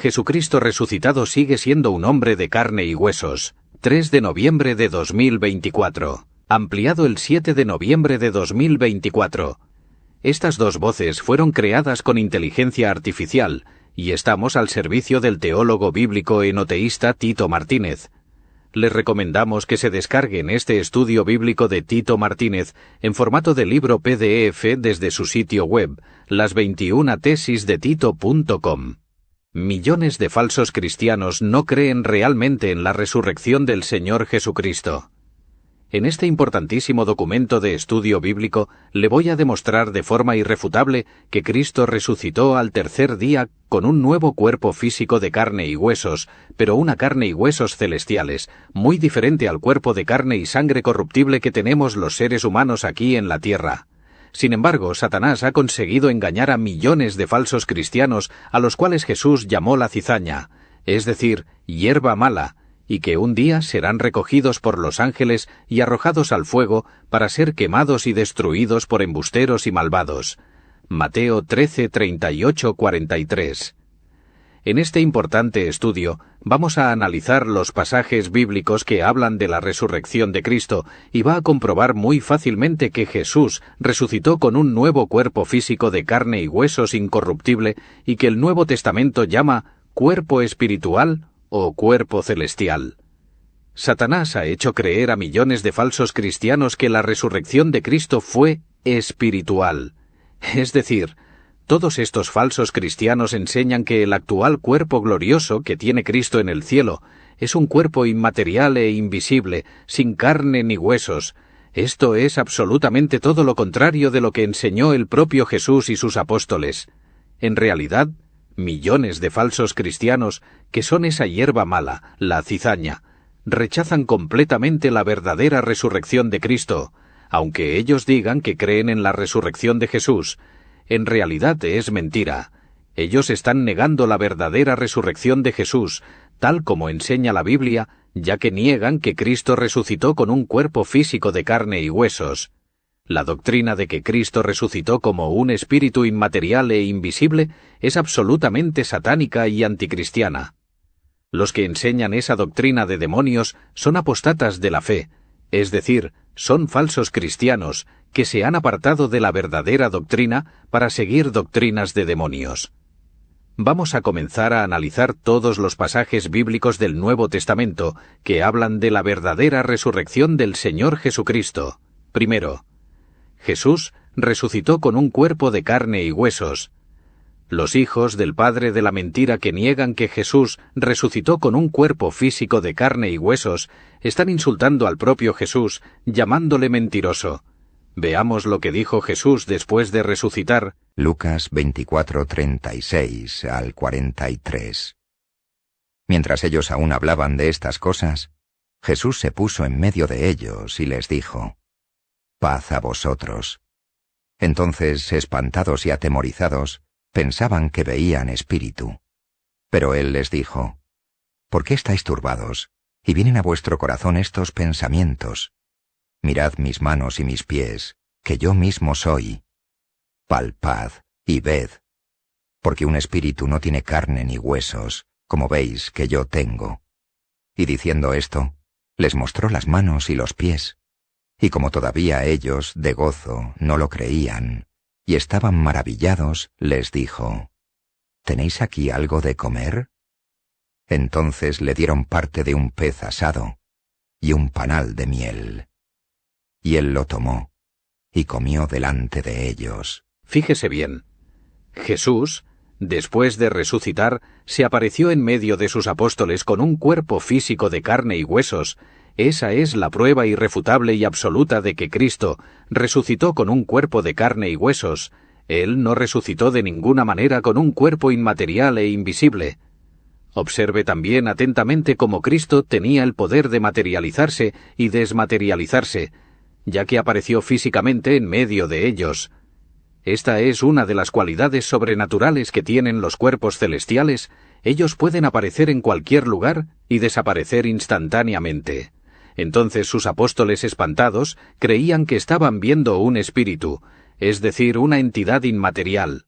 Jesucristo resucitado sigue siendo un hombre de carne y huesos. 3 de noviembre de 2024. Ampliado el 7 de noviembre de 2024. Estas dos voces fueron creadas con inteligencia artificial y estamos al servicio del teólogo bíblico enoteísta Tito Martínez. Les recomendamos que se descarguen este estudio bíblico de Tito Martínez en formato de libro PDF desde su sitio web, las21tesisdetito.com. Millones de falsos cristianos no creen realmente en la resurrección del Señor Jesucristo. En este importantísimo documento de estudio bíblico le voy a demostrar de forma irrefutable que Cristo resucitó al tercer día con un nuevo cuerpo físico de carne y huesos, pero una carne y huesos celestiales, muy diferente al cuerpo de carne y sangre corruptible que tenemos los seres humanos aquí en la tierra. Sin embargo, Satanás ha conseguido engañar a millones de falsos cristianos a los cuales Jesús llamó la cizaña, es decir, hierba mala, y que un día serán recogidos por los ángeles y arrojados al fuego para ser quemados y destruidos por embusteros y malvados. Mateo 13, 38, 43. En este importante estudio vamos a analizar los pasajes bíblicos que hablan de la resurrección de Cristo y va a comprobar muy fácilmente que Jesús resucitó con un nuevo cuerpo físico de carne y huesos incorruptible y que el Nuevo Testamento llama cuerpo espiritual o cuerpo celestial. Satanás ha hecho creer a millones de falsos cristianos que la resurrección de Cristo fue espiritual. Es decir, todos estos falsos cristianos enseñan que el actual cuerpo glorioso que tiene Cristo en el cielo es un cuerpo inmaterial e invisible, sin carne ni huesos. Esto es absolutamente todo lo contrario de lo que enseñó el propio Jesús y sus apóstoles. En realidad, millones de falsos cristianos, que son esa hierba mala, la cizaña, rechazan completamente la verdadera resurrección de Cristo, aunque ellos digan que creen en la resurrección de Jesús. En realidad es mentira. Ellos están negando la verdadera resurrección de Jesús, tal como enseña la Biblia, ya que niegan que Cristo resucitó con un cuerpo físico de carne y huesos. La doctrina de que Cristo resucitó como un espíritu inmaterial e invisible es absolutamente satánica y anticristiana. Los que enseñan esa doctrina de demonios son apostatas de la fe, es decir, son falsos cristianos que se han apartado de la verdadera doctrina para seguir doctrinas de demonios. Vamos a comenzar a analizar todos los pasajes bíblicos del Nuevo Testamento que hablan de la verdadera resurrección del Señor Jesucristo. Primero, Jesús resucitó con un cuerpo de carne y huesos. Los hijos del padre de la mentira que niegan que Jesús resucitó con un cuerpo físico de carne y huesos están insultando al propio Jesús, llamándole mentiroso. Veamos lo que dijo Jesús después de resucitar. Lucas 24, 36 al 43. Mientras ellos aún hablaban de estas cosas, Jesús se puso en medio de ellos y les dijo: «Paz a vosotros». Entonces, espantados y atemorizados, pensaban que veían espíritu. Pero él les dijo: «¿Por qué estáis turbados? Y vienen a vuestro corazón estos pensamientos. Mirad mis manos y mis pies, que yo mismo soy. Palpad y ved, porque un espíritu no tiene carne ni huesos, como veis que yo tengo». Y diciendo esto, les mostró las manos y los pies. Y como todavía ellos, de gozo, no lo creían, y estaban maravillados, les dijo: «¿Tenéis aquí algo de comer?». Entonces le dieron parte de un pez asado y un panal de miel. Y él lo tomó y comió delante de ellos. Fíjese bien. Jesús, después de resucitar, se apareció en medio de sus apóstoles con un cuerpo físico de carne y huesos. Esa es la prueba irrefutable y absoluta de que Cristo resucitó con un cuerpo de carne y huesos. Él no resucitó de ninguna manera con un cuerpo inmaterial e invisible. Observe también atentamente cómo Cristo tenía el poder de materializarse y desmaterializarse, ya que apareció físicamente en medio de ellos. Esta es una de las cualidades sobrenaturales que tienen los cuerpos celestiales. Ellos pueden aparecer en cualquier lugar y desaparecer instantáneamente. Entonces sus apóstoles, espantados, creían que estaban viendo un espíritu, es decir, una entidad inmaterial.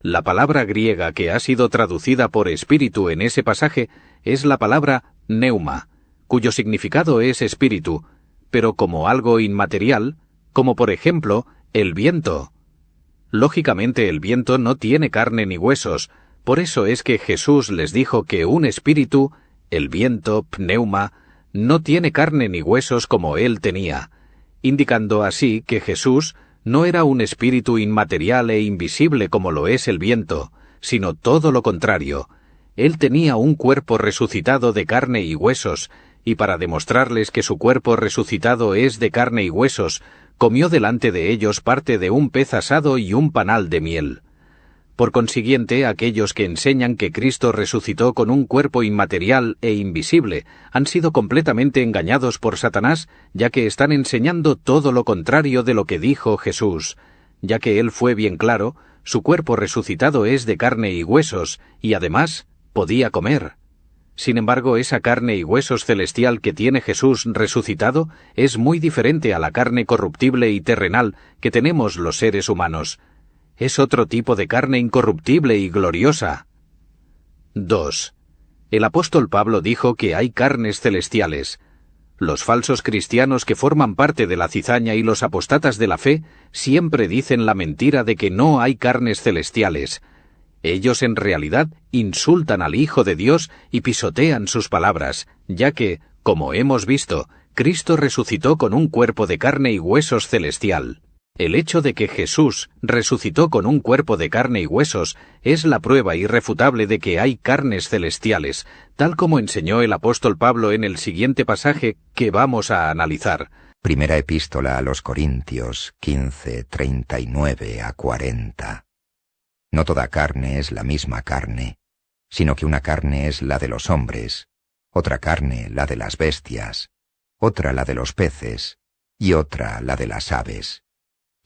La palabra griega que ha sido traducida por espíritu en ese pasaje es la palabra pneuma, cuyo significado es espíritu, pero como algo inmaterial, como por ejemplo el viento. Lógicamente el viento no tiene carne ni huesos, por eso es que Jesús les dijo que un espíritu, el viento, pneuma, no tiene carne ni huesos como él tenía, indicando así que Jesús no era un espíritu inmaterial e invisible como lo es el viento, sino todo lo contrario. Él tenía un cuerpo resucitado de carne y huesos, y para demostrarles que su cuerpo resucitado es de carne y huesos, comió delante de ellos parte de un pez asado y un panal de miel. Por consiguiente, aquellos que enseñan que Cristo resucitó con un cuerpo inmaterial e invisible han sido completamente engañados por Satanás, ya que están enseñando todo lo contrario de lo que dijo Jesús. Ya que él fue bien claro, su cuerpo resucitado es de carne y huesos, y además podía comer. Sin embargo, esa carne y huesos celestial que tiene Jesús resucitado es muy diferente a la carne corruptible y terrenal que tenemos los seres humanos. Es otro tipo de carne incorruptible y gloriosa. 2. El apóstol Pablo dijo que hay carnes celestiales. Los falsos cristianos que forman parte de la cizaña y los apostatas de la fe siempre dicen la mentira de que no hay carnes celestiales. Ellos en realidad insultan al Hijo de Dios y pisotean sus palabras, ya que, como hemos visto, Cristo resucitó con un cuerpo de carne y huesos celestial. El hecho de que Jesús resucitó con un cuerpo de carne y huesos es la prueba irrefutable de que hay carnes celestiales, tal como enseñó el apóstol Pablo en el siguiente pasaje que vamos a analizar. Primera epístola a los Corintios 15, 39 a 40. No toda carne es la misma carne, sino que una carne es la de los hombres, otra carne la de las bestias, otra la de los peces, y otra la de las aves.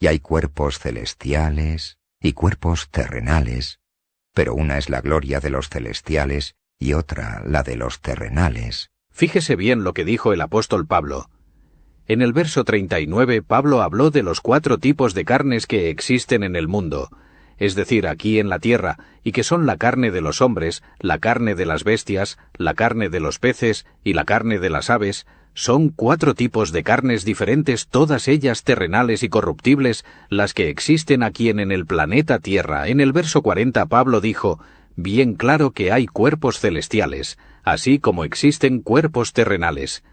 Y hay cuerpos celestiales y cuerpos terrenales, pero una es la gloria de los celestiales y otra la de los terrenales. Fíjese bien lo que dijo el apóstol Pablo. En el verso 39, Pablo habló de los 4 tipos de carnes que existen en el mundo, es decir, aquí en la tierra, y que son la carne de los hombres, la carne de las bestias, la carne de los peces y la carne de las aves. Son 4 tipos de carnes diferentes, todas ellas terrenales y corruptibles, las que existen aquí en el planeta Tierra. En el verso 40 Pablo dijo, bien claro que hay cuerpos celestiales, así como existen cuerpos terrenales.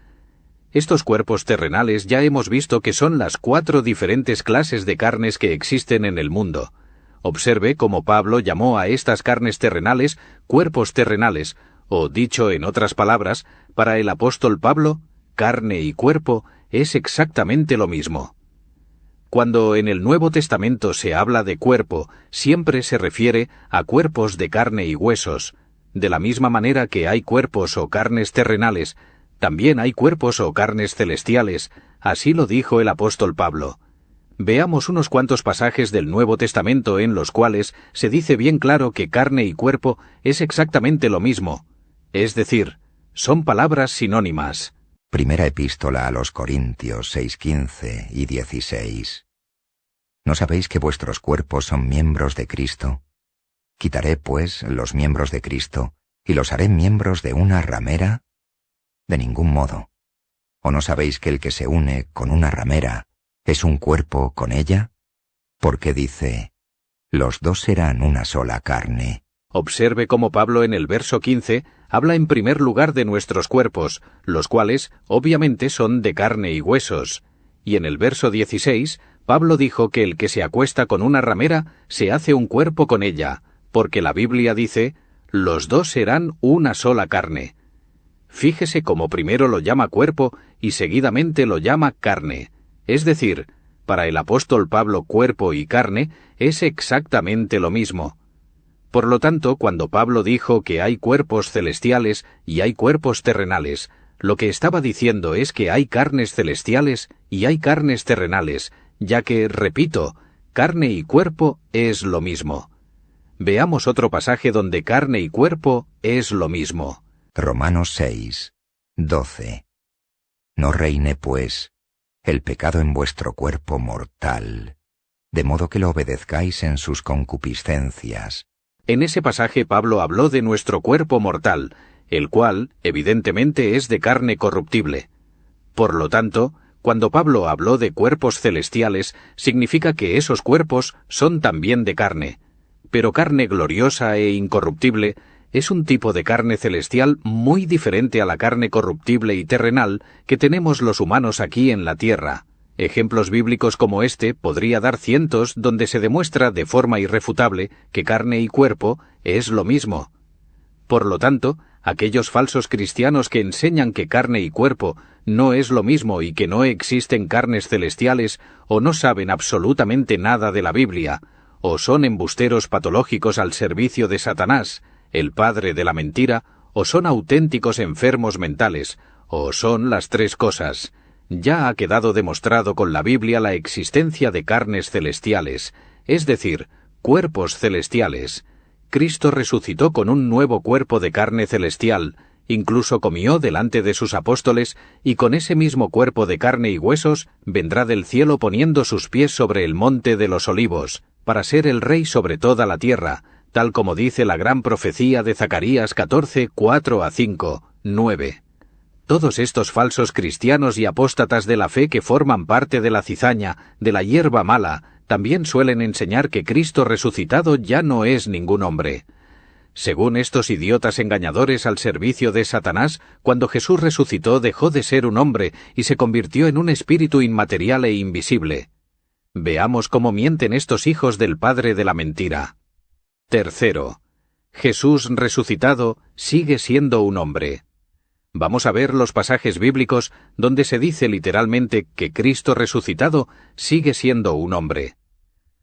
Estos cuerpos terrenales ya hemos visto que son las 4 diferentes clases de carnes que existen en el mundo. Observe cómo Pablo llamó a estas carnes terrenales cuerpos terrenales, o dicho en otras palabras, para el apóstol Pablo, carne y cuerpo es exactamente lo mismo. Cuando en el Nuevo Testamento se habla de cuerpo, siempre se refiere a cuerpos de carne y huesos. De la misma manera que hay cuerpos o carnes terrenales, también hay cuerpos o carnes celestiales, así lo dijo el apóstol Pablo. Veamos unos cuantos pasajes del Nuevo Testamento en los cuales se dice bien claro que carne y cuerpo es exactamente lo mismo, es decir, son palabras sinónimas. Primera epístola a los Corintios 6:15 y 16. ¿No sabéis que vuestros cuerpos son miembros de Cristo? ¿Quitaré, pues, los miembros de Cristo y los haré miembros de una ramera? De ningún modo. ¿O no sabéis que el que se une con una ramera es un cuerpo con ella? Porque dice, los dos serán una sola carne. Observe cómo Pablo en el verso 15 habla en primer lugar de nuestros cuerpos, los cuales obviamente son de carne y huesos. Y en el verso 16, Pablo dijo que el que se acuesta con una ramera se hace un cuerpo con ella, porque la Biblia dice, los dos serán una sola carne. Fíjese cómo primero lo llama cuerpo y seguidamente lo llama carne. Es decir, para el apóstol Pablo cuerpo y carne es exactamente lo mismo. Por lo tanto, cuando Pablo dijo que hay cuerpos celestiales y hay cuerpos terrenales, lo que estaba diciendo es que hay carnes celestiales y hay carnes terrenales, ya que, repito, carne y cuerpo es lo mismo. Veamos otro pasaje donde carne y cuerpo es lo mismo. Romanos 6, 12. No reine, pues, el pecado en vuestro cuerpo mortal, de modo que lo obedezcáis en sus concupiscencias. En ese pasaje Pablo habló de nuestro cuerpo mortal, el cual, evidentemente, es de carne corruptible. Por lo tanto, cuando Pablo habló de cuerpos celestiales, significa que esos cuerpos son también de carne. Pero carne gloriosa e incorruptible es un tipo de carne celestial muy diferente a la carne corruptible y terrenal que tenemos los humanos aquí en la tierra. Ejemplos bíblicos como este podría dar cientos donde se demuestra de forma irrefutable que carne y cuerpo es lo mismo. Por lo tanto, aquellos falsos cristianos que enseñan que carne y cuerpo no es lo mismo y que no existen carnes celestiales o no saben absolutamente nada de la Biblia, o son embusteros patológicos al servicio de Satanás, el padre de la mentira, o son auténticos enfermos mentales, o son las tres cosas. Ya ha quedado demostrado con la Biblia la existencia de carnes celestiales, es decir, cuerpos celestiales. Cristo resucitó con un nuevo cuerpo de carne celestial, incluso comió delante de sus apóstoles, y con ese mismo cuerpo de carne y huesos vendrá del cielo poniendo sus pies sobre el monte de los olivos, para ser el Rey sobre toda la tierra, tal como dice la gran profecía de Zacarías 14, 4-5, 9. Todos estos falsos cristianos y apóstatas de la fe que forman parte de la cizaña, de la hierba mala, también suelen enseñar que Cristo resucitado ya no es ningún hombre. Según estos idiotas engañadores al servicio de Satanás, cuando Jesús resucitó dejó de ser un hombre y se convirtió en un espíritu inmaterial e invisible. Veamos cómo mienten estos hijos del padre de la mentira. Tercero, Jesús resucitado sigue siendo un hombre. Vamos a ver los pasajes bíblicos donde se dice literalmente que Cristo resucitado sigue siendo un hombre.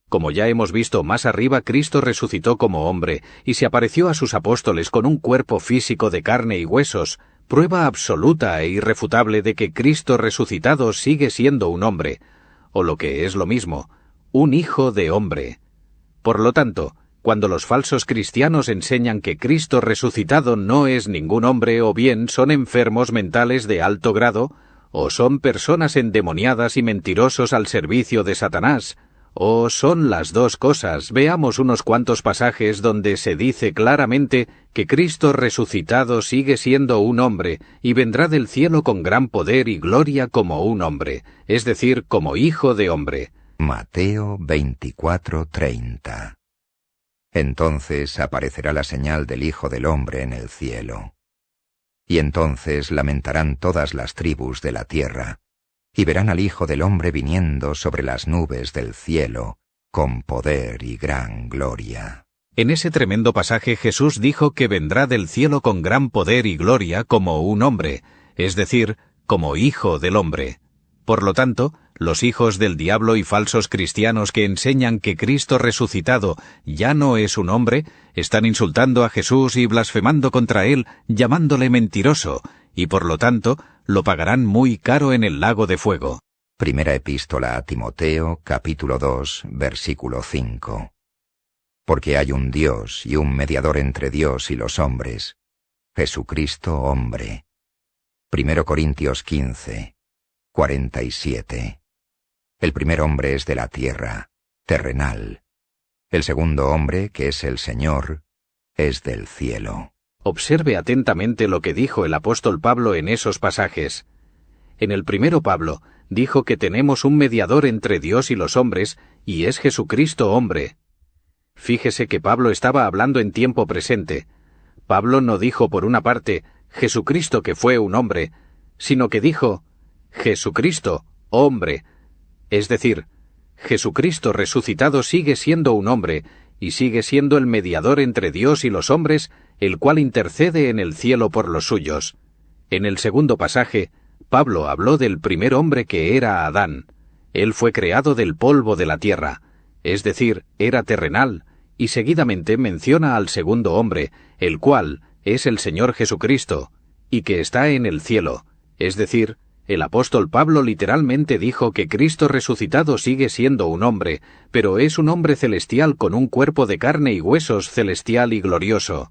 Como ya hemos visto más arriba, Cristo resucitó como hombre y se apareció a sus apóstoles con un cuerpo físico de carne y huesos, prueba absoluta e irrefutable de que Cristo resucitado sigue siendo un hombre, o lo que es lo mismo, un hijo de hombre. Por lo tanto, cuando los falsos cristianos enseñan que Cristo resucitado no es ningún hombre o bien son enfermos mentales de alto grado, o son personas endemoniadas y mentirosos al servicio de Satanás, o son las dos cosas, veamos unos cuantos pasajes donde se dice claramente que Cristo resucitado sigue siendo un hombre y vendrá del cielo con gran poder y gloria como un hombre, es decir, como hijo de hombre. Mateo 24:30. Entonces aparecerá la señal del Hijo del Hombre en el cielo. Y entonces lamentarán todas las tribus de la tierra, y verán al Hijo del Hombre viniendo sobre las nubes del cielo, con poder y gran gloria. En ese tremendo pasaje Jesús dijo que vendrá del cielo con gran poder y gloria como un hombre, es decir, como Hijo del Hombre. Por lo tanto, los hijos del diablo y falsos cristianos que enseñan que Cristo resucitado ya no es un hombre, están insultando a Jesús y blasfemando contra él, llamándole mentiroso, y por lo tanto, lo pagarán muy caro en el lago de fuego. Primera epístola a Timoteo, capítulo 2, versículo 5. Porque hay un Dios y un mediador entre Dios y los hombres, Jesucristo hombre. 1 Corintios 15, 47. El primer hombre es de la tierra, terrenal. El segundo hombre, que es el Señor, es del cielo. Observe atentamente lo que dijo el apóstol Pablo en esos pasajes. En el primero Pablo dijo que tenemos un mediador entre Dios y los hombres, y es Jesucristo hombre. Fíjese que Pablo estaba hablando en tiempo presente. Pablo no dijo por una parte, Jesucristo que fue un hombre, sino que dijo, Jesucristo, hombre. Es decir, Jesucristo resucitado sigue siendo un hombre, y sigue siendo el mediador entre Dios y los hombres, el cual intercede en el cielo por los suyos. En el segundo pasaje, Pablo habló del primer hombre que era Adán. Él fue creado del polvo de la tierra, es decir, era terrenal, y seguidamente menciona al segundo hombre, el cual es el Señor Jesucristo, y que está en el cielo, es decir, el apóstol Pablo literalmente dijo que Cristo resucitado sigue siendo un hombre, pero es un hombre celestial con un cuerpo de carne y huesos celestial y glorioso.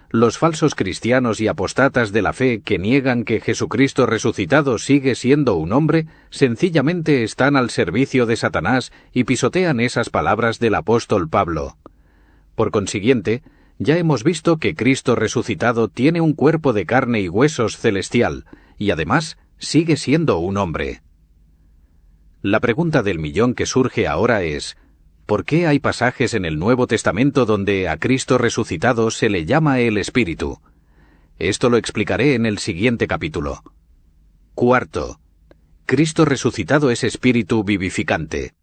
los falsos cristianos y apostatas de la fe que niegan que Jesucristo resucitado sigue siendo un hombre, sencillamente están al servicio de Satanás y pisotean esas palabras del apóstol Pablo. Por consiguiente, ya hemos visto que Cristo resucitado tiene un cuerpo de carne y huesos celestial, y además sigue siendo un hombre. La pregunta del millón que surge ahora es: ¿por qué hay pasajes en el Nuevo Testamento donde a Cristo resucitado se le llama el Espíritu? Esto lo explicaré en el siguiente capítulo. Cuarto, Cristo resucitado es espíritu vivificante.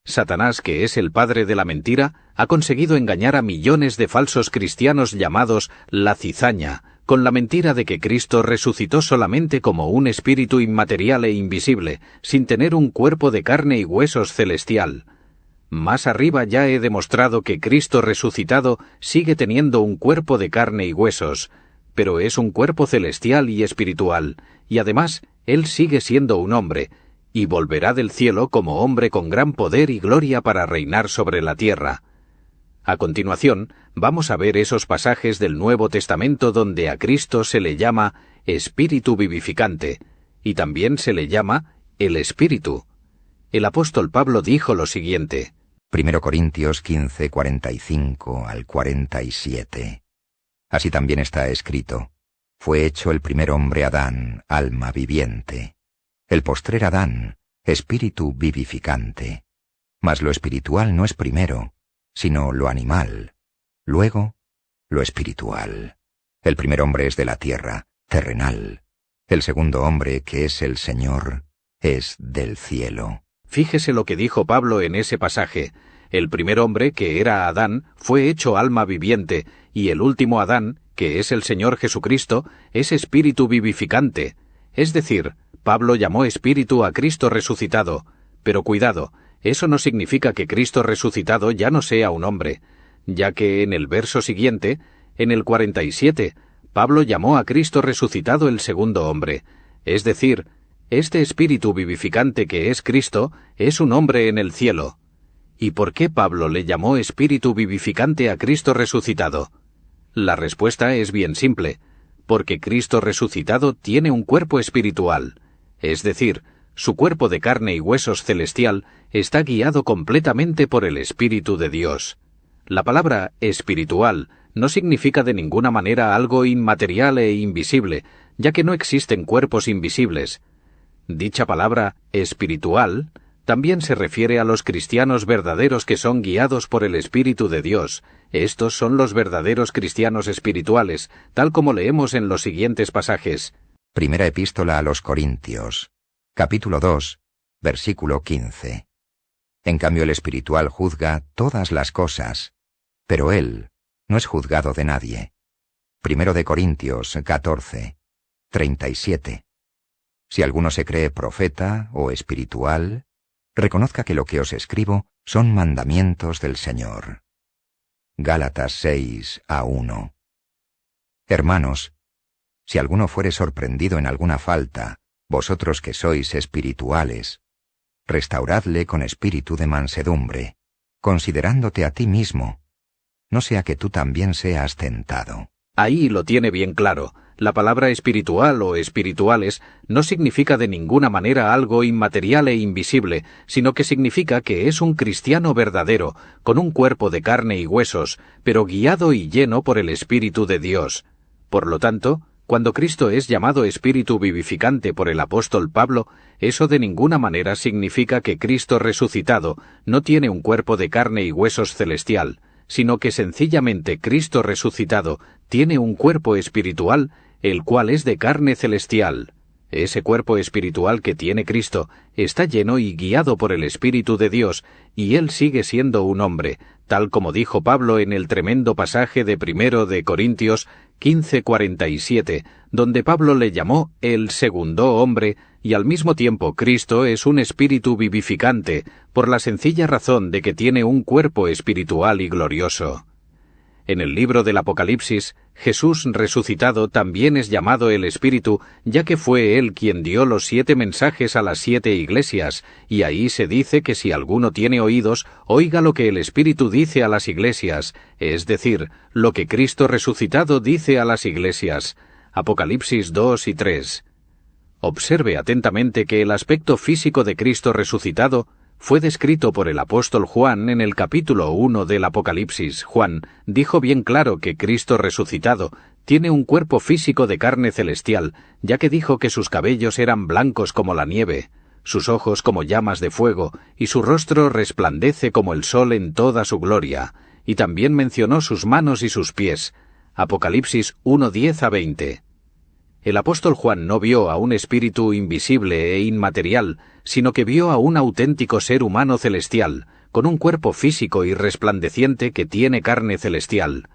Satanás, que es el padre de la mentira, ha conseguido engañar a millones de falsos cristianos llamados la cizaña, con la mentira de que Cristo resucitó solamente como un espíritu inmaterial e invisible, sin tener un cuerpo de carne y huesos celestial. Más arriba ya he demostrado que Cristo resucitado sigue teniendo un cuerpo de carne y huesos, pero es un cuerpo celestial y espiritual, y además Él sigue siendo un hombre, y volverá del cielo como hombre con gran poder y gloria para reinar sobre la tierra. A continuación, vamos a ver esos pasajes del Nuevo Testamento donde a Cristo se le llama Espíritu vivificante, y también se le llama el Espíritu. El apóstol Pablo dijo lo siguiente. 1 Corintios 15, 45 al 47. Así también está escrito: fue hecho el primer hombre Adán, alma viviente; el postrer Adán, espíritu vivificante. Mas lo espiritual no es primero, sino lo animal; luego, lo espiritual. El primer hombre es de la tierra, terrenal; el segundo hombre, que es el Señor, es del cielo. Fíjese lo que dijo Pablo en ese pasaje. El primer hombre, que era Adán, fue hecho alma viviente, y el último Adán, que es el Señor Jesucristo, es espíritu vivificante. Es decir, Pablo llamó espíritu a Cristo resucitado. Pero cuidado, eso no significa que Cristo resucitado ya no sea un hombre, ya que en el verso siguiente, en el 47, Pablo llamó a Cristo resucitado el segundo hombre. Es decir, este espíritu vivificante que es Cristo es un hombre en el cielo. ¿Y por qué Pablo le llamó espíritu vivificante a Cristo resucitado? La respuesta es bien simple: porque Cristo resucitado tiene un cuerpo espiritual, es decir, su cuerpo de carne y huesos celestial está guiado completamente por el Espíritu de Dios. La palabra espiritual no significa de ninguna manera algo inmaterial e invisible, ya que no existen cuerpos invisibles. Dicha palabra espiritual también se refiere a los cristianos verdaderos que son guiados por el Espíritu de Dios. Estos son los verdaderos cristianos espirituales, tal como leemos en los siguientes pasajes. Primera epístola a los Corintios, capítulo 2, versículo 15. En cambio el espiritual juzga todas las cosas, pero él no es juzgado de nadie. Primero de Corintios 14, 37. Si alguno se cree profeta o espiritual, reconozca que lo que os escribo son mandamientos del Señor. Gálatas 6, 1. Hermanos, si alguno fuere sorprendido en alguna falta, vosotros que sois espirituales, restauradle con espíritu de mansedumbre, considerándote a ti mismo, no sea que tú también seas tentado. Ahí lo tiene bien claro. La palabra espiritual o espirituales no significa de ninguna manera algo inmaterial e invisible, sino que significa que es un cristiano verdadero, con un cuerpo de carne y huesos, pero guiado y lleno por el Espíritu de Dios. Por lo tanto, cuando Cristo es llamado Espíritu vivificante por el apóstol Pablo, eso de ninguna manera significa que Cristo resucitado no tiene un cuerpo de carne y huesos celestial, sino que sencillamente Cristo resucitado tiene un cuerpo espiritual, el cual es de carne celestial. Ese cuerpo espiritual que tiene Cristo está lleno y guiado por el Espíritu de Dios, y Él sigue siendo un hombre, tal como dijo Pablo en el tremendo pasaje de 1 de Corintios 15:47, donde Pablo le llamó el segundo hombre, y al mismo tiempo Cristo es un espíritu vivificante, por la sencilla razón de que tiene un cuerpo espiritual y glorioso. En el libro del Apocalipsis, Jesús resucitado también es llamado el Espíritu, ya que fue Él quien dio los 7 mensajes a las 7 iglesias, y ahí se dice que si alguno tiene oídos, oiga lo que el Espíritu dice a las iglesias, es decir, lo que Cristo resucitado dice a las iglesias. Apocalipsis 2 y 3. Observe atentamente que el aspecto físico de Cristo resucitado fue descrito por el apóstol Juan en el capítulo 1 del Apocalipsis. Juan dijo bien claro que Cristo resucitado tiene un cuerpo físico de carne celestial, ya que dijo que sus cabellos eran blancos como la nieve, sus ojos como llamas de fuego, y su rostro resplandece como el sol en toda su gloria, y también mencionó sus manos y sus pies. Apocalipsis 1:10 a 20. El apóstol Juan no vio a un espíritu invisible e inmaterial, sino que vio a un auténtico ser humano celestial, con un cuerpo físico y resplandeciente que tiene carne celestial.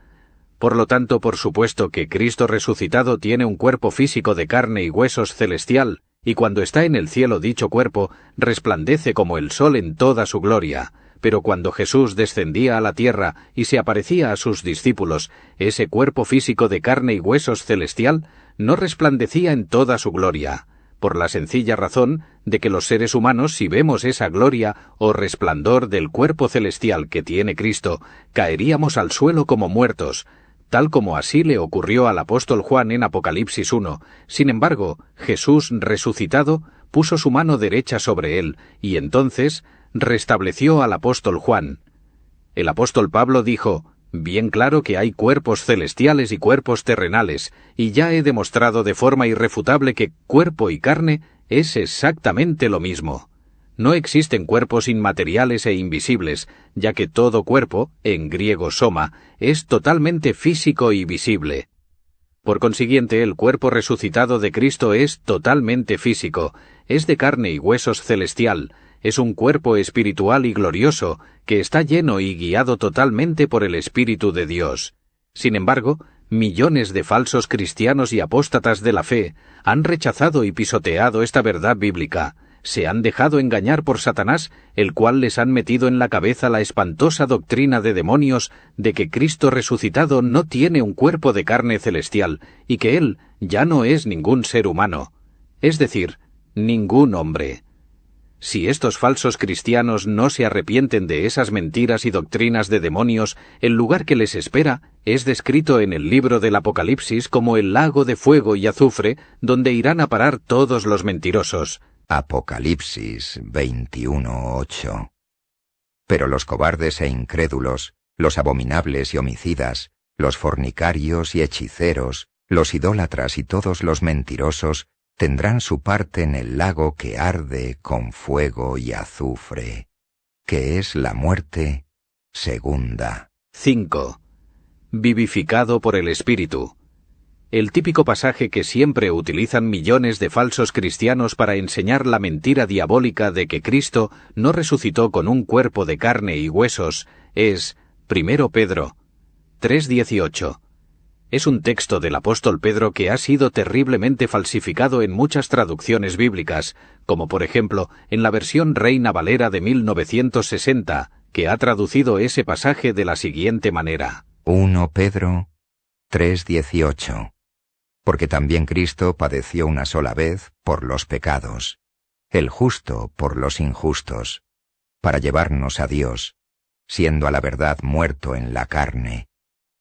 Por lo tanto, por supuesto que Cristo resucitado tiene un cuerpo físico de carne y huesos celestial, y cuando está en el cielo dicho cuerpo, resplandece como el sol en toda su gloria. Pero cuando Jesús descendía a la tierra y se aparecía a sus discípulos, ese cuerpo físico de carne y huesos celestial no resplandecía en toda su gloria, por la sencilla razón de que los seres humanos, si vemos esa gloria o resplandor del cuerpo celestial que tiene Cristo, caeríamos al suelo como muertos, tal como así le ocurrió al apóstol Juan en Apocalipsis 1. Sin embargo, Jesús resucitado puso su mano derecha sobre él, y entonces restableció al apóstol Juan. El apóstol Pablo dijo: bien claro que hay cuerpos celestiales y cuerpos terrenales, y ya he demostrado de forma irrefutable que cuerpo y carne es exactamente lo mismo. No existen cuerpos inmateriales e invisibles, ya que todo cuerpo, en griego soma, es totalmente físico y visible. Por consiguiente, el cuerpo resucitado de Cristo es totalmente físico, es de carne y huesos celestial, es un cuerpo espiritual y glorioso, que está lleno y guiado totalmente por el Espíritu de Dios. Sin embargo, millones de falsos cristianos y apóstatas de la fe han rechazado y pisoteado esta verdad bíblica, se han dejado engañar por Satanás, el cual les han metido en la cabeza la espantosa doctrina de demonios de que Cristo resucitado no tiene un cuerpo de carne celestial, y que Él ya no es ningún ser humano, es decir, ningún hombre. Si estos falsos cristianos no se arrepienten de esas mentiras y doctrinas de demonios, el lugar que les espera es descrito en el libro del Apocalipsis como el lago de fuego y azufre, donde irán a parar todos los mentirosos. Apocalipsis 21:8. Pero los cobardes e incrédulos, los abominables y homicidas, los fornicarios y hechiceros, los idólatras y todos los mentirosos, tendrán su parte en el lago que arde con fuego y azufre, que es la muerte segunda. 5. Vivificado por el Espíritu. El típico pasaje que siempre utilizan millones de falsos cristianos para enseñar la mentira diabólica de que Cristo no resucitó con un cuerpo de carne y huesos es 1 Pedro 3:18. Es un texto del apóstol Pedro que ha sido terriblemente falsificado en muchas traducciones bíblicas, como por ejemplo en la versión Reina Valera de 1960, que ha traducido ese pasaje de la siguiente manera. 1 Pedro 3:18. Porque también Cristo padeció una sola vez por los pecados, el justo por los injustos, para llevarnos a Dios, siendo a la verdad muerto en la carne,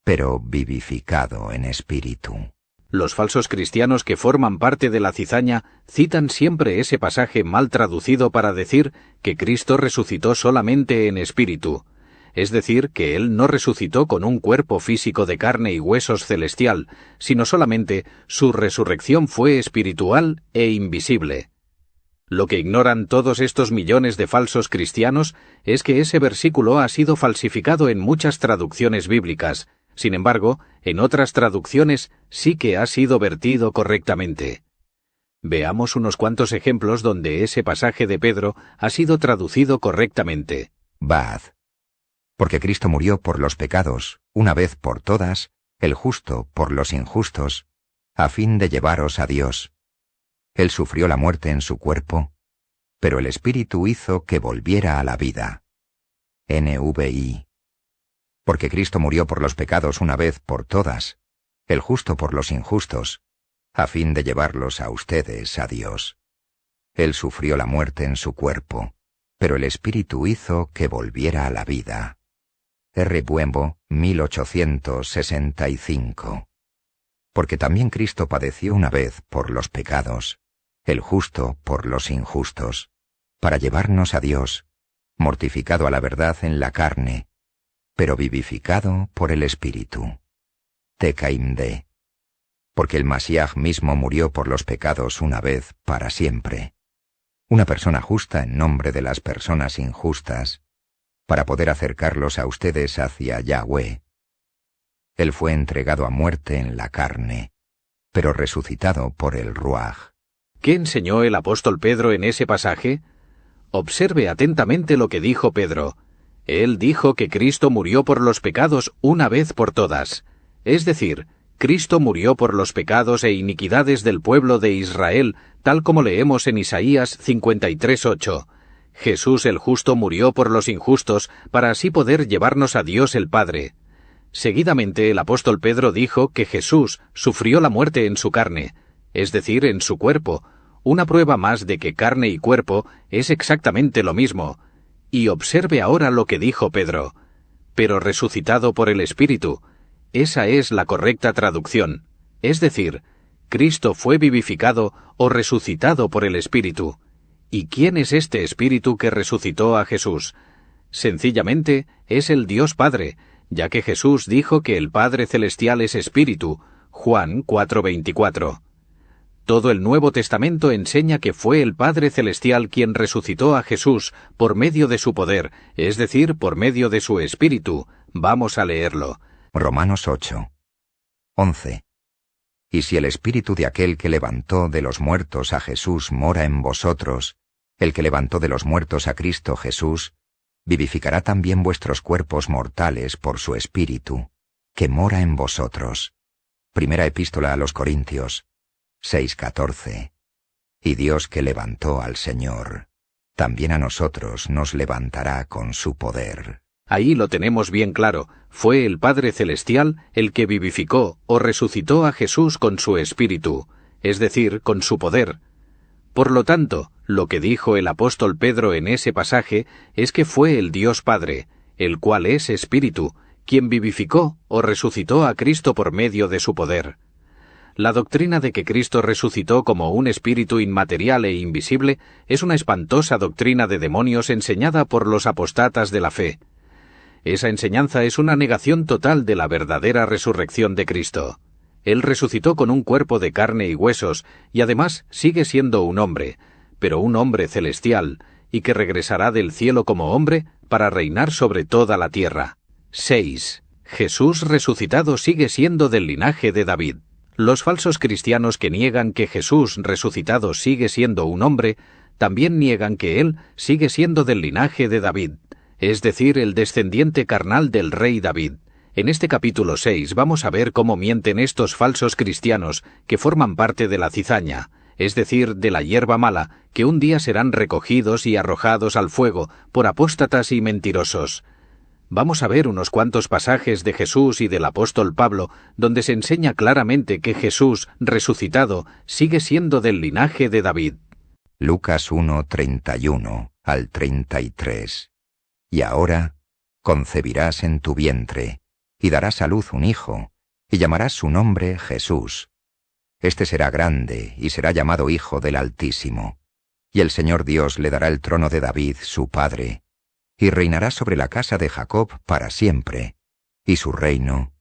pero vivificado en espíritu. Los falsos cristianos que forman parte de la cizaña citan siempre ese pasaje mal traducido para decir que Cristo resucitó solamente en espíritu, es decir, que Él no resucitó con un cuerpo físico de carne y huesos celestial, sino solamente su resurrección fue espiritual e invisible. Lo que ignoran todos estos millones de falsos cristianos es que ese versículo ha sido falsificado en muchas traducciones bíblicas. Sin embargo, en otras traducciones sí que ha sido vertido correctamente. Veamos unos cuantos ejemplos donde ese pasaje de Pedro ha sido traducido correctamente. Bad. Porque Cristo murió por los pecados, una vez por todas, el justo por los injustos, a fin de llevaros a Dios. Él sufrió la muerte en su cuerpo, pero el Espíritu hizo que volviera a la vida. NVI. Porque Cristo murió por los pecados una vez por todas, el justo por los injustos, a fin de llevarlos a ustedes a Dios. Él sufrió la muerte en su cuerpo, pero el Espíritu hizo que volviera a la vida. R. Buembo, 1865. Porque también Cristo padeció una vez por los pecados, el justo por los injustos, para llevarnos a Dios, mortificado a la verdad en la carne, pero vivificado por el Espíritu. TKMD. Porque el Mashiach mismo murió por los pecados una vez para siempre. Una persona justa en nombre de las personas injustas, para poder acercarlos a ustedes hacia Yahweh. Él fue entregado a muerte en la carne, pero resucitado por el Ruaj. ¿Qué enseñó el apóstol Pedro en ese pasaje? Observe atentamente lo que dijo Pedro. Él dijo que Cristo murió por los pecados una vez por todas. Es decir, Cristo murió por los pecados e iniquidades del pueblo de Israel, tal como leemos en Isaías 53:8. Jesús el justo murió por los injustos, para así poder llevarnos a Dios el Padre. Seguidamente el apóstol Pedro dijo que Jesús sufrió la muerte en su carne, es decir, en su cuerpo, una prueba más de que carne y cuerpo es exactamente lo mismo. Y observe ahora lo que dijo Pedro. Pero resucitado por el Espíritu. Esa es la correcta traducción. Es decir, Cristo fue vivificado o resucitado por el Espíritu. ¿Y quién es este Espíritu que resucitó a Jesús? Sencillamente, es el Dios Padre, ya que Jesús dijo que el Padre Celestial es Espíritu, Juan 4:24. Todo el Nuevo Testamento enseña que fue el Padre Celestial quien resucitó a Jesús por medio de su poder, es decir, por medio de su Espíritu. Vamos a leerlo. Romanos 8. 11. Y si el Espíritu de aquel que levantó de los muertos a Jesús mora en vosotros, el que levantó de los muertos a Cristo Jesús, vivificará también vuestros cuerpos mortales por su Espíritu, que mora en vosotros. Primera Epístola a los Corintios 6:14. Y Dios que levantó al Señor, también a nosotros nos levantará con su poder. Ahí lo tenemos bien claro. Fue el Padre Celestial el que vivificó o resucitó a Jesús con su Espíritu, es decir, con su poder. Por lo tanto, lo que dijo el apóstol Pedro en ese pasaje es que fue el Dios Padre, el cual es Espíritu, quien vivificó o resucitó a Cristo por medio de su poder. La doctrina de que Cristo resucitó como un espíritu inmaterial e invisible es una espantosa doctrina de demonios enseñada por los apostatas de la fe. Esa enseñanza es una negación total de la verdadera resurrección de Cristo. Él resucitó con un cuerpo de carne y huesos, y además sigue siendo un hombre, pero un hombre celestial, y que regresará del cielo como hombre para reinar sobre toda la tierra. 6. Jesús resucitado sigue siendo del linaje de David. Los falsos cristianos que niegan que Jesús resucitado sigue siendo un hombre, también niegan que Él sigue siendo del linaje de David, es decir, el descendiente carnal del rey David. En este capítulo 6 vamos a ver cómo mienten estos falsos cristianos que forman parte de la cizaña, es decir, de la hierba mala, que un día serán recogidos y arrojados al fuego por apóstatas y mentirosos. Vamos a ver unos cuantos pasajes de Jesús y del apóstol Pablo donde se enseña claramente que Jesús, resucitado, sigue siendo del linaje de David. Lucas 1:31 al 33. Y ahora concebirás en tu vientre, y darás a luz un hijo, y llamarás su nombre Jesús. Este será grande, y será llamado Hijo del Altísimo. Y el Señor Dios le dará el trono de David, su padre, y reinará sobre la casa de Jacob para siempre, y su reino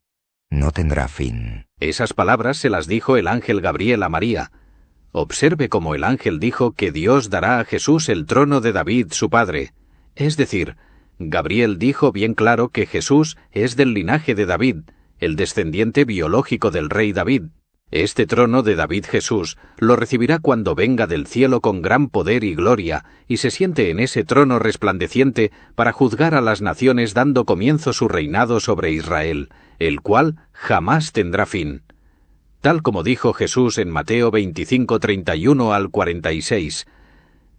no tendrá fin. Esas palabras se las dijo el ángel Gabriel a María. Observe cómo el ángel dijo que Dios dará a Jesús el trono de David, su padre. Es decir, Gabriel dijo bien claro que Jesús es del linaje de David, el descendiente biológico del rey David. Este trono de David Jesús lo recibirá cuando venga del cielo con gran poder y gloria, y se siente en ese trono resplandeciente para juzgar a las naciones dando comienzo su reinado sobre Israel, el cual jamás tendrá fin. Tal como dijo Jesús en Mateo 25:31 al 46.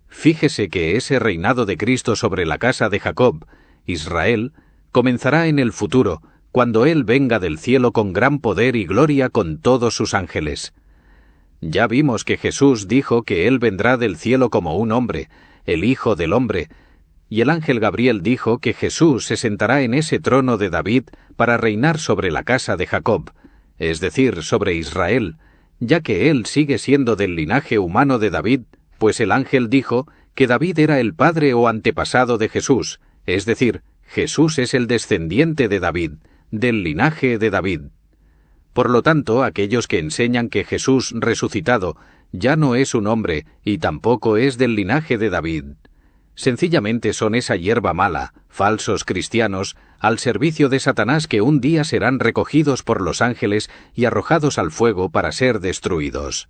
Fíjese que ese reinado de Cristo sobre la casa de Jacob, Israel, comenzará en el futuro, cuando Él venga del cielo con gran poder y gloria con todos sus ángeles. Ya vimos que Jesús dijo que Él vendrá del cielo como un hombre, el Hijo del Hombre, y el ángel Gabriel dijo que Jesús se sentará en ese trono de David para reinar sobre la casa de Jacob, es decir, sobre Israel, ya que Él sigue siendo del linaje humano de David, pues el ángel dijo que David era el padre o antepasado de Jesús, es decir, Jesús es el descendiente de David, del linaje de David. Por lo tanto, aquellos que enseñan que Jesús resucitado ya no es un hombre y tampoco es del linaje de David, sencillamente son esa hierba mala, falsos cristianos, al servicio de Satanás que un día serán recogidos por los ángeles y arrojados al fuego para ser destruidos.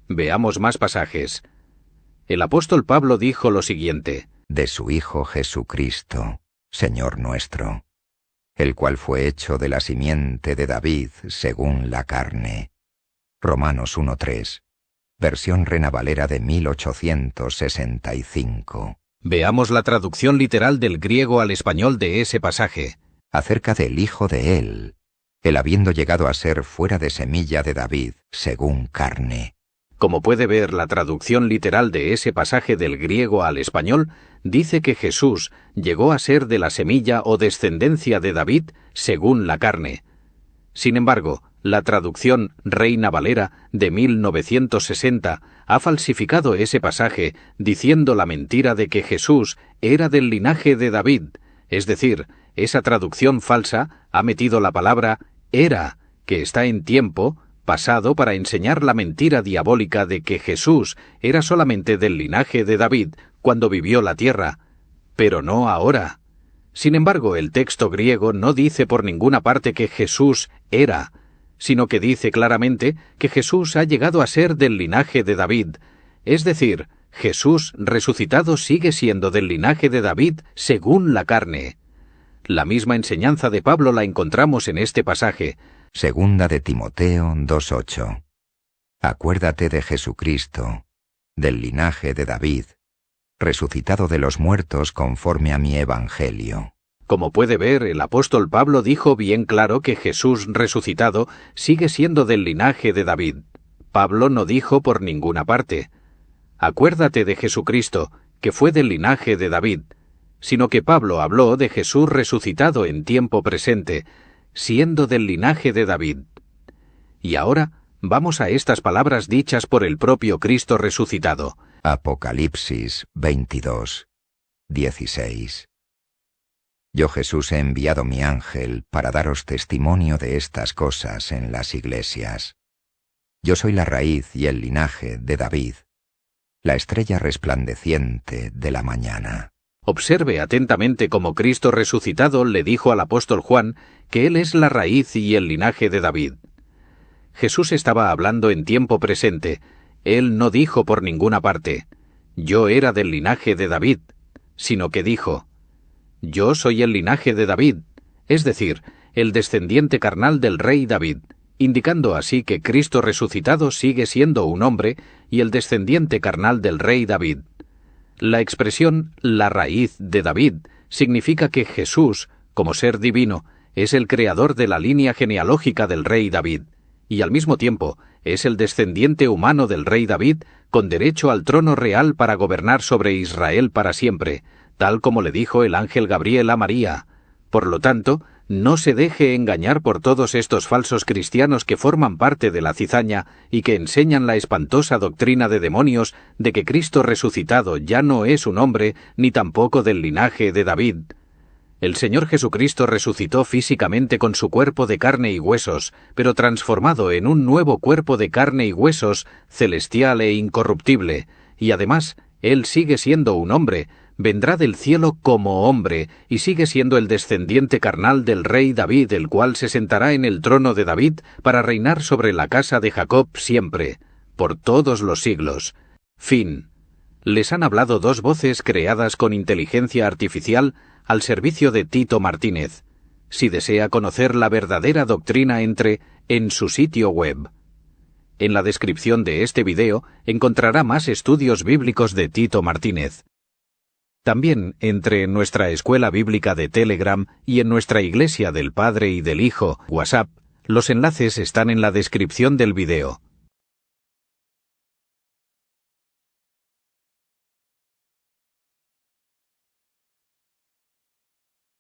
Veamos más pasajes. El apóstol Pablo dijo lo siguiente: de su Hijo Jesucristo, Señor nuestro, el cual fue hecho de la simiente de David según la carne. Romanos 1:3, versión Reina Valera de 1865. Veamos la traducción literal del griego al español de ese pasaje. Acerca del Hijo de él, el habiendo llegado a ser fuera de semilla de David, según carne. Como puede ver, la traducción literal de ese pasaje del griego al español dice que Jesús llegó a ser de la semilla o descendencia de David según la carne. Sin embargo, la traducción Reina Valera de 1960 ha falsificado ese pasaje diciendo la mentira de que Jesús era del linaje de David, es decir, esa traducción falsa ha metido la palabra era, que está en tiempo pasado, para enseñar la mentira diabólica de que Jesús era solamente del linaje de David cuando vivió la tierra, pero no ahora. Sin embargo, el texto griego no dice por ninguna parte que Jesús era, sino que dice claramente que Jesús ha llegado a ser del linaje de David, es decir, Jesús resucitado sigue siendo del linaje de David según la carne. La misma enseñanza de Pablo la encontramos en este pasaje. Segunda de Timoteo 2:8. Acuérdate de Jesucristo, del linaje de David, resucitado de los muertos conforme a mi evangelio. Como puede ver, el apóstol Pablo dijo bien claro que Jesús resucitado sigue siendo del linaje de David. Pablo no dijo por ninguna parte: acuérdate de Jesucristo, que fue del linaje de David, sino que Pablo habló de Jesús resucitado en tiempo presente, siendo del linaje de David. Y ahora vamos a estas palabras dichas por el propio Cristo resucitado. Apocalipsis 22:16. Yo Jesús he enviado mi ángel para daros testimonio de estas cosas en las iglesias. Yo soy la raíz y el linaje de David, la estrella resplandeciente de la mañana. Observe atentamente cómo Cristo resucitado le dijo al apóstol Juan que Él es la raíz y el linaje de David. Jesús estaba hablando en tiempo presente. Él no dijo por ninguna parte: yo era del linaje de David, sino que dijo: yo soy el linaje de David, es decir, el descendiente carnal del rey David, indicando así que Cristo resucitado sigue siendo un hombre y el descendiente carnal del rey David. La expresión «la raíz de David» significa que Jesús, como ser divino, es el creador de la línea genealógica del rey David, y al mismo tiempo es el descendiente humano del rey David con derecho al trono real para gobernar sobre Israel para siempre, tal como le dijo el ángel Gabriel a María. Por lo tanto, no se deje engañar por todos estos falsos cristianos que forman parte de la cizaña y que enseñan la espantosa doctrina de demonios de que Cristo resucitado ya no es un hombre ni tampoco del linaje de David. El Señor Jesucristo resucitó físicamente con su cuerpo de carne y huesos, pero transformado en un nuevo cuerpo de carne y huesos, celestial e incorruptible, y además, Él sigue siendo un hombre, vendrá del cielo como hombre, y sigue siendo el descendiente carnal del rey David, el cual se sentará en el trono de David para reinar sobre la casa de Jacob siempre, por todos los siglos. Fin. Les han hablado dos voces creadas con inteligencia artificial al servicio de Tito Martínez. Si desea conocer la verdadera doctrina, entre en su sitio web. En la descripción de este video encontrará más estudios bíblicos de Tito Martínez. También entre nuestra escuela bíblica de Telegram y en nuestra Iglesia del Padre y del Hijo, WhatsApp, los enlaces están en la descripción del video.